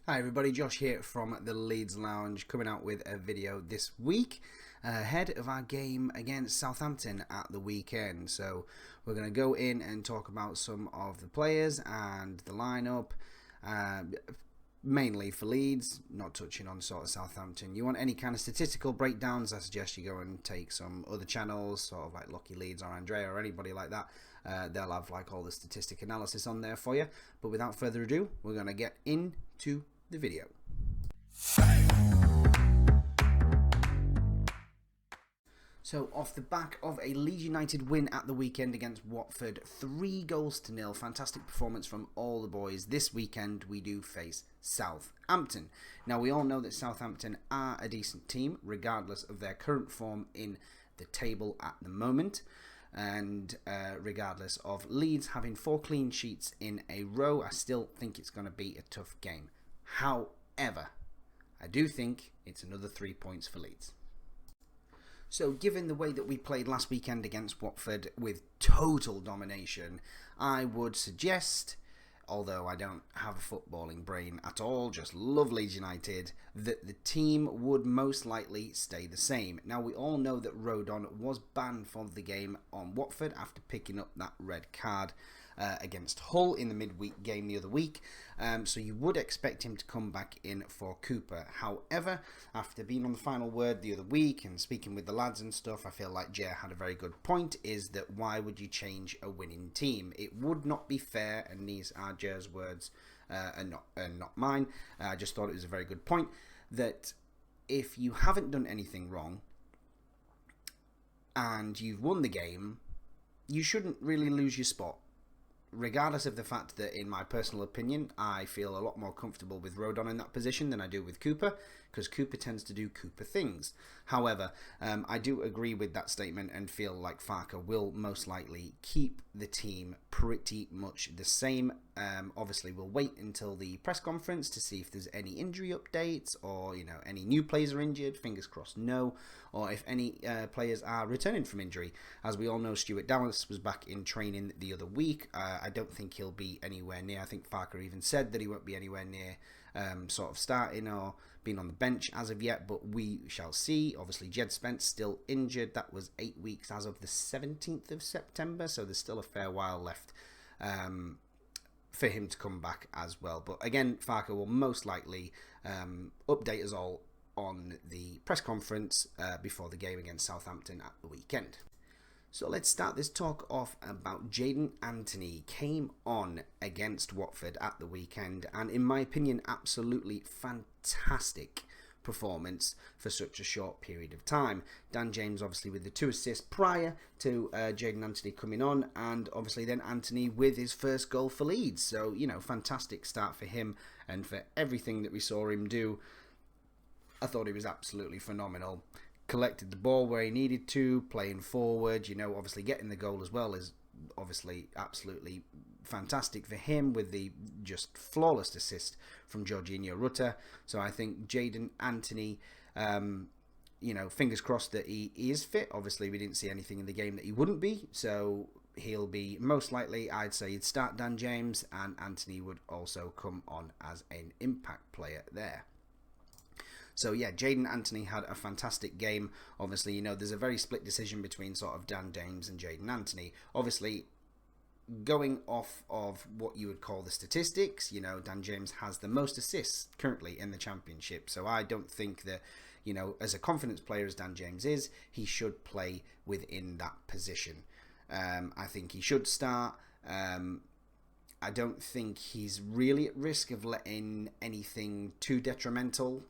Hi everybody, Josh here from the Leeds Lounge, coming out with a video this week ahead of our game against Southampton at the weekend. So we're going to go in and talk about some of the players and the lineup, mainly for Leeds, not touching on sort of Southampton. You want any kind of statistical breakdowns, I suggest you go and take some other channels, sort of like Lucky Leeds or Andrea or anybody like that. They'll have like all the statistic analysis on there for you. But without further ado, we're going to get into the video. So off the back of a Leeds United win at the weekend against Watford, 3-0. Fantastic performance from all the boys. This weekend we do face Southampton. Now we all know that Southampton are a decent team regardless of their current form in the table at the moment. And regardless of Leeds having 4 clean sheets in a row, I still think it's going to be a tough game. However, I do think it's another 3 points for Leeds. So given the way that we played last weekend against Watford with total domination, I would suggest, although I don't have a footballing brain at all, just love Leeds United, that the team would most likely stay the same. Now we all know that Rodon was banned from the game on Watford after picking up that red card against Hull in the midweek game the other week, so you would expect him to come back in for Cooper. However, after being on the final word the other week and speaking with the lads and stuff, I feel like Jer had a very good point, is that why would you change a winning team? It would not be fair, and these are Jer's words and not mine. I just thought it was a very good point, that if you haven't done anything wrong and you've won the game, you shouldn't really lose your spot. Regardless of the fact that, in my personal opinion, I feel a lot more comfortable with Rodon in that position than I do with Cooper, because Cooper tends to do Cooper things. However, I do agree with that statement and feel like Farke will most likely keep the team pretty much the same. Obviously, we'll wait until the press conference to see if there's any injury updates or, any new players are injured. Fingers crossed, no. Or if any players are returning from injury. As we all know, Stuart Dallas was back in training the other week. I don't think he'll be anywhere near. I think Farke even said that he won't be anywhere near sort of starting or being on the bench as of yet, but we shall see. Obviously, Jed Spence still injured. That was 8 weeks as of the 17th of September, so there's still a fair while left for him to come back as well. But again, Farke will most likely update us all on the press conference before the game against Southampton at the weekend. So let's start this talk off about Jaden Anthony. Came on against Watford at the weekend, and in my opinion, absolutely fantastic performance for such a short period of time. Dan James obviously with the 2 assists prior to Jaden Anthony coming on, and obviously then Anthony with his first goal for Leeds. So, fantastic start for him and for everything that we saw him do. I thought he was absolutely phenomenal. Collected the ball where he needed to, playing forward, obviously getting the goal as well is obviously absolutely fantastic for him, with the just flawless assist from Jorginho Rutter. So I think Jaden Anthony, fingers crossed that he is fit. Obviously we didn't see anything in the game that he wouldn't be, so he'll be most likely, I'd say you'd start Dan James, and Anthony would also come on as an impact player there. So yeah, Jaden Anthony had a fantastic game. Obviously, there's a very split decision between sort of Dan James and Jaden Anthony. Obviously, going off of what you would call the statistics, Dan James has the most assists currently in the Championship. So I don't think that, as a confidence player as Dan James is, he should play within that position. I think he should start. I don't think he's really at risk of letting anything too detrimental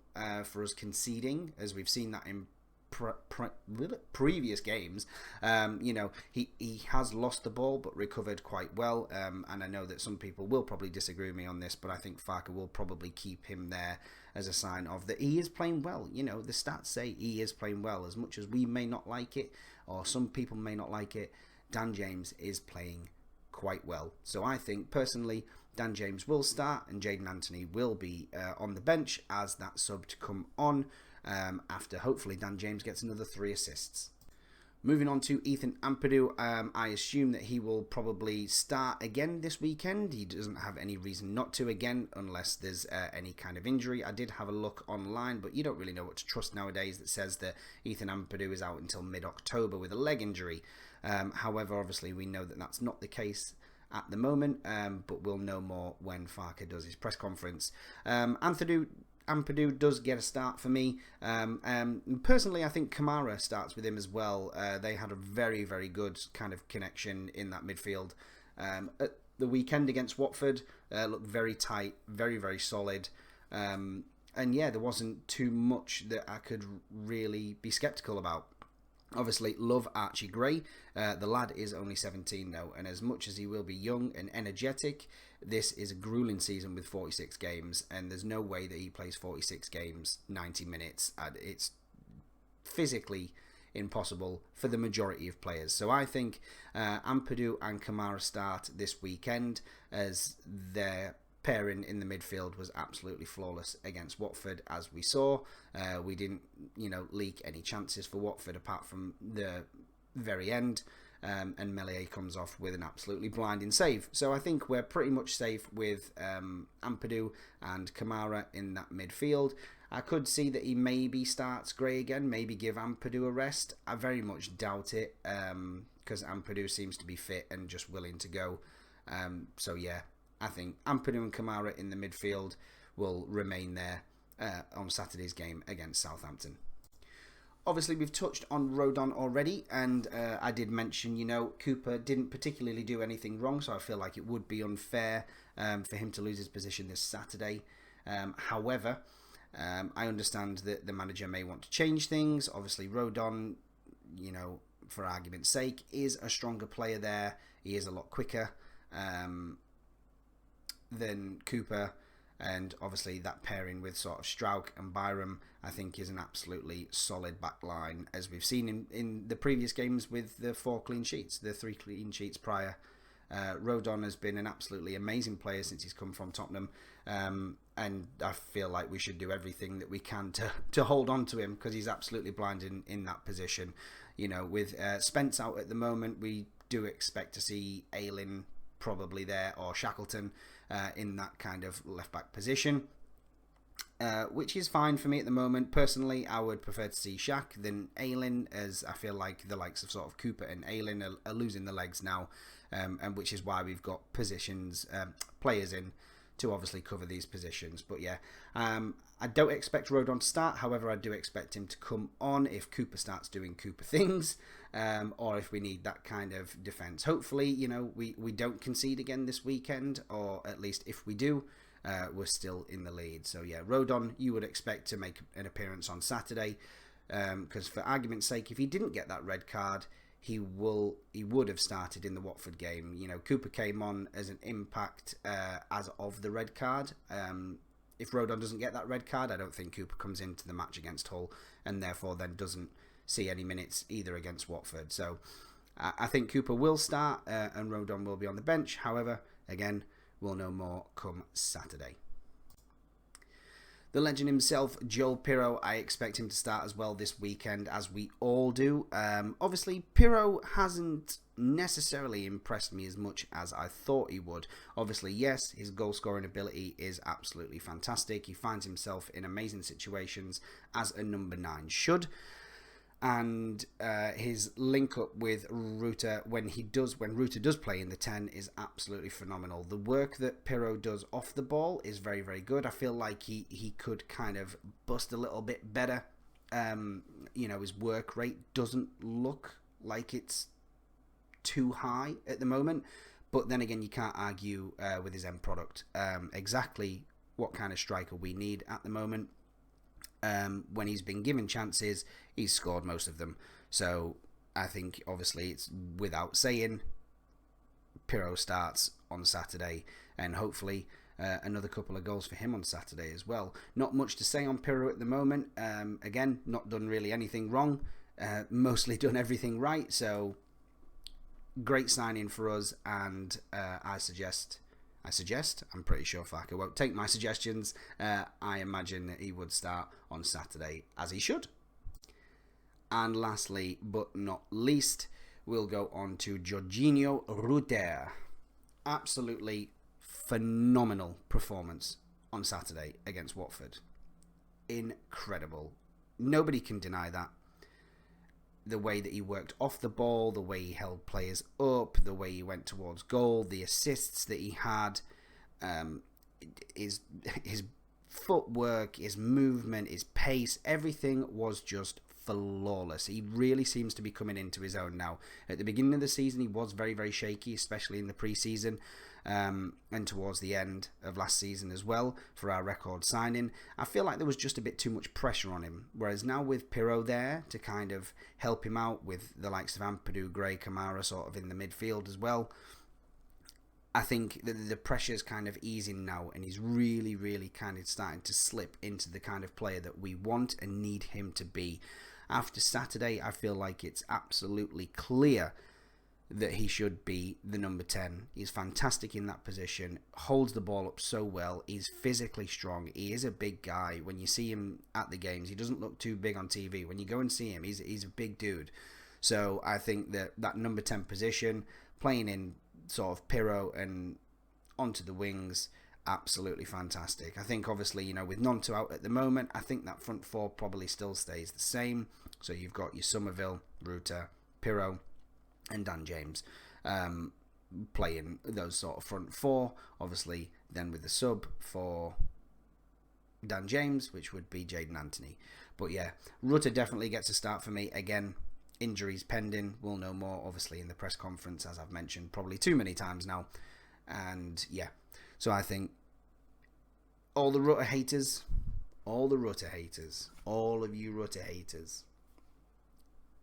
for us conceding, as we've seen that in previous games. He has lost the ball but recovered quite well, and I know that some people will probably disagree with me on this, but I think Farke will probably keep him there as a sign of that he is playing well. The stats say he is playing well. As much as we may not like it, or some people may not like it, Dan James is playing quite well. So I think personally Dan James will start and Jaden Anthony will be on the bench as that sub to come on after hopefully Dan James gets another 3 assists. Moving on to Ethan Ampadu, I assume that he will probably start again this weekend. He doesn't have any reason not to again, unless there's any kind of injury. I did have a look online, but you don't really know what to trust nowadays that says that Ethan Ampadu is out until mid-October with a leg injury. However, obviously we know that that's not the case at the moment, but we'll know more when Farke does his press conference. Ampadu does get a start for me. Personally, I think Kamara starts with him as well. They had a very, very good kind of connection in that midfield. At the weekend against Watford, looked very tight, very, very solid. And yeah, there wasn't too much that I could really be sceptical about. Obviously, love Archie Gray. The lad is only 17 now, and as much as he will be young and energetic, this is a grueling season with 46 games, and there's no way that he plays 46 games, 90 minutes. It's physically impossible for the majority of players. So I think Ampadu and Kamara start this weekend, as their pairing in the midfield was absolutely flawless against Watford, as we saw. We didn't, leak any chances for Watford apart from the very end. And Meslier comes off with an absolutely blinding save. So I think we're pretty much safe with Ampadu and Kamara in that midfield. I could see that he maybe starts Gray again, maybe give Ampadu a rest. I very much doubt it, because Ampadu seems to be fit and just willing to go. So yeah, I think Ampadu and Kamara in the midfield will remain there on Saturday's game against Southampton. Obviously, we've touched on Rodon already, and I did mention, Cooper didn't particularly do anything wrong, so I feel like it would be unfair for him to lose his position this Saturday. However, I understand that the manager may want to change things. Obviously, Rodon, for argument's sake, is a stronger player there. He is a lot quicker than Cooper. And obviously that pairing with sort of Strauch and Byram, I think, is an absolutely solid back line, as we've seen in the previous games with the 4 clean sheets, the 3 clean sheets prior. Rodon has been an absolutely amazing player since he's come from Tottenham, and I feel like we should do everything that we can to hold on to him, because he's absolutely blind in that position. With Spence out at the moment, we do expect to see Ayling probably there, or Shackleton in that kind of left back position, which is fine for me at the moment. Personally, I would prefer to see Shaq than Ayling, as I feel like the likes of sort of Cooper and Ayling are losing the legs now, and which is why we've got players in to obviously cover these positions. But yeah, I don't expect Rodon to start. However, I do expect him to come on if Cooper starts doing Cooper things, or if we need that kind of defence. Hopefully, we don't concede again this weekend, or at least if we do, we're still in the lead. So yeah, Rodon, you would expect to make an appearance on Saturday, because for argument's sake, if he didn't get that red card, he would have started in the Watford game. Cooper came on as an impact as of the red card. If Rodon doesn't get that red card, I don't think Cooper comes into the match against Hull, and therefore then doesn't see any minutes either against Watford. So I think Cooper will start, and Rodon will be on the bench. However, again, we'll know more come Saturday. The legend himself, Joel Pirro, I expect him to start as well this weekend, as we all do. Obviously, Pirro hasn't necessarily impressed me as much as I thought he would. Obviously, yes, his goal-scoring ability is absolutely fantastic. He finds himself in amazing situations, as a number 9 should. And his link up with Ruta when Ruta does play in the 10 is absolutely phenomenal. The work that Pirro does off the ball is very, very good. I feel like he could kind of bust a little bit better. His work rate doesn't look like it's too high at the moment, but then again, you can't argue with his end product. Exactly what kind of striker we need at the moment. When he's been given chances, he's scored most of them. So I think, obviously, it's without saying, Pirro starts on Saturday, and hopefully another couple of goals for him on Saturday as well. Not much to say on Pirro at the moment. Again, not done really anything wrong. Mostly done everything right. So great signing for us, and I suggest, I'm pretty sure Farke won't take my suggestions. I imagine that he would start on Saturday, as he should. And lastly, but not least, we'll go on to Jorginho Rutter. Absolutely phenomenal performance on Saturday against Watford. Incredible. Nobody can deny that. The way that he worked off the ball, the way he held players up, the way he went towards goal, the assists that he had, his footwork, his movement, his pace, everything was just flawless. He really seems to be coming into his own now. At the beginning of the season, he was very, very shaky, especially in the pre-season, and towards the end of last season as well for our record signing. I feel like there was just a bit too much pressure on him, whereas now with Pirro there to kind of help him out with the likes of Ampadu, Gray, Kamara sort of in the midfield as well, I think the pressure's kind of easing now, and he's really, really kind of starting to slip into the kind of player that we want and need him to be. After Saturday, I feel like it's absolutely clear that he should be the number 10. He's fantastic in that position, holds the ball up so well, he's physically strong, he is a big guy. When you see him at the games, he doesn't look too big on TV. When you go and see him, he's a big dude. So I think that number 10 position, playing in sort of Pirro and onto the wings, absolutely fantastic. I think obviously, with Gnonto out at the moment, I think that front four probably still stays the same. So you've got your Somerville, Rutter, Pirro and Dan James playing those sort of front four. Obviously then with the sub for Dan James, which would be Jaden Anthony. But yeah, Rutter definitely gets a start for me. Again, injuries pending. We'll know more obviously in the press conference, as I've mentioned probably too many times now. And yeah, so I think all the Rutter haters, all of you Rutter haters,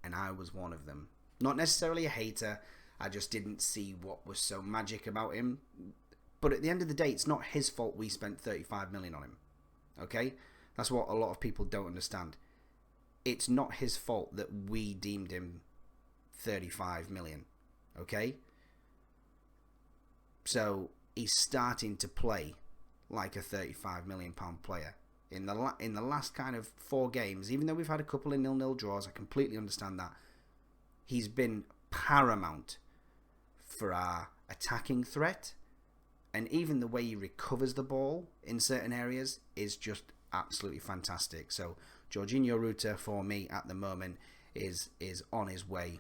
and I was one of them. Not necessarily a hater, I just didn't see what was so magic about him. But at the end of the day, it's not his fault we spent 35 million on him. Okay? That's what a lot of people don't understand. It's not his fault that we deemed him 35 million. Okay? So he's starting to play like a 35 million pound player. In the last kind of 4 games, even though we've had a couple of 0-0 draws, I completely understand that. He's been paramount for our attacking threat, and even the way he recovers the ball in certain areas is just absolutely fantastic. So Jorginho Rutter for me at the moment is on his way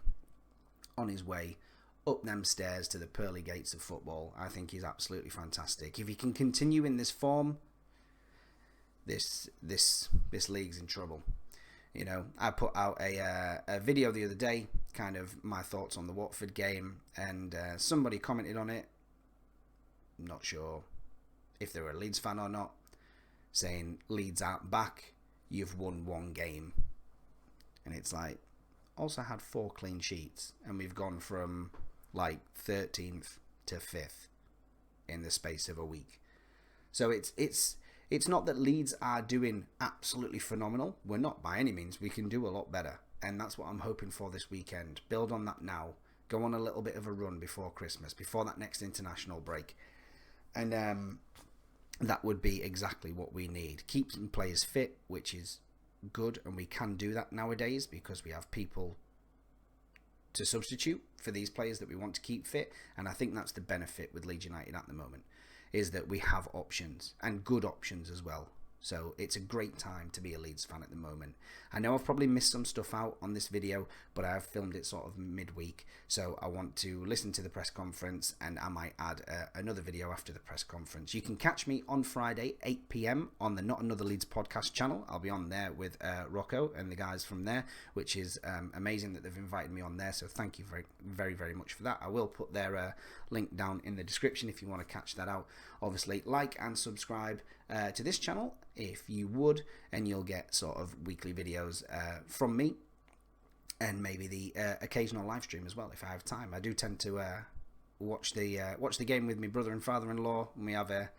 up them stairs to the pearly gates of football. I think he's absolutely fantastic. If he can continue in this form, this league's in trouble. I put out a video the other day, kind of my thoughts on the Watford game, and somebody commented on it, not sure if they were a Leeds fan or not, saying Leeds aren't back, you've won 1 game. And it's like, also had 4 clean sheets, and we've gone from like 13th to 5th in the space of a week. So it's not that Leeds are doing absolutely phenomenal. We're not by any means. We can do a lot better. And that's what I'm hoping for this weekend. Build on that now. Go on a little bit of a run before Christmas, before that next international break. And that would be exactly what we need. Keep some players fit, which is good. And we can do that nowadays because we have people to substitute for these players that we want to keep fit. And I think that's the benefit with Leeds United at the moment, is that we have options, and good options as well. So it's a great time to be a Leeds fan at the moment. I know I've probably missed some stuff out on this video, but I have filmed it sort of midweek. So I want to listen to the press conference, and I might add another video after the press conference. You can catch me on Friday, 8 PM on the Not Another Leeds podcast channel. I'll be on there with Rocco and the guys from there, which is amazing that they've invited me on there. So thank you very, very, very much for that. I will put their link down in the description if you want to catch that out. Obviously, like and subscribe to this channel if you would, and you'll get sort of weekly videos from me, and maybe the occasional live stream as well if I have time. I do tend to watch the game with my brother and father-in-law when we have a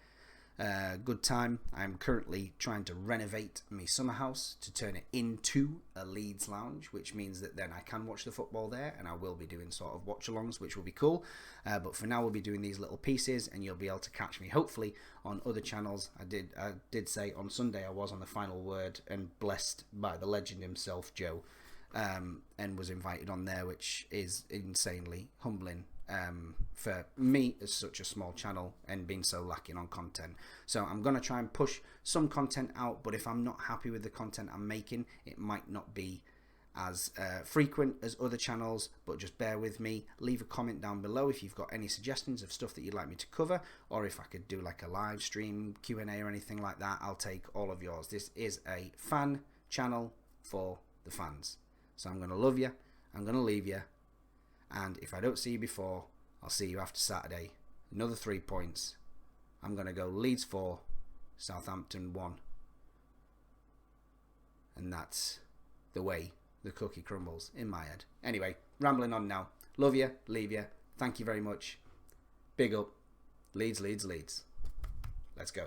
good time. I'm currently trying to renovate my summer house to turn it into a Leeds lounge, which means that then I can watch the football there, and I will be doing sort of watch-alongs, which will be cool. But for now, we'll be doing these little pieces, and you'll be able to catch me hopefully on other channels. I did say on Sunday I was on the Final Word and blessed by the legend himself, Joe. and was invited on there, which is insanely humbling for me as such a small channel and being so lacking on content. So I'm going to try and push some content out, but if I'm not happy with the content I'm making, it might not be as frequent as other channels, but just bear with me. Leave a comment down below if you've got any suggestions of stuff that you'd like me to cover, or if I could do like a live stream Q&A or anything like that. I'll take all of yours. This is a fan channel for the fans. So I'm going to love you, I'm going to leave you, and if I don't see you before, I'll see you after Saturday. Another 3 points. I'm going to go Leeds 4, Southampton 1. And that's the way the cookie crumbles in my head. Anyway, rambling on now. Love you, leave you. Thank you very much. Big up. Leeds, Leeds, Leeds. Let's go.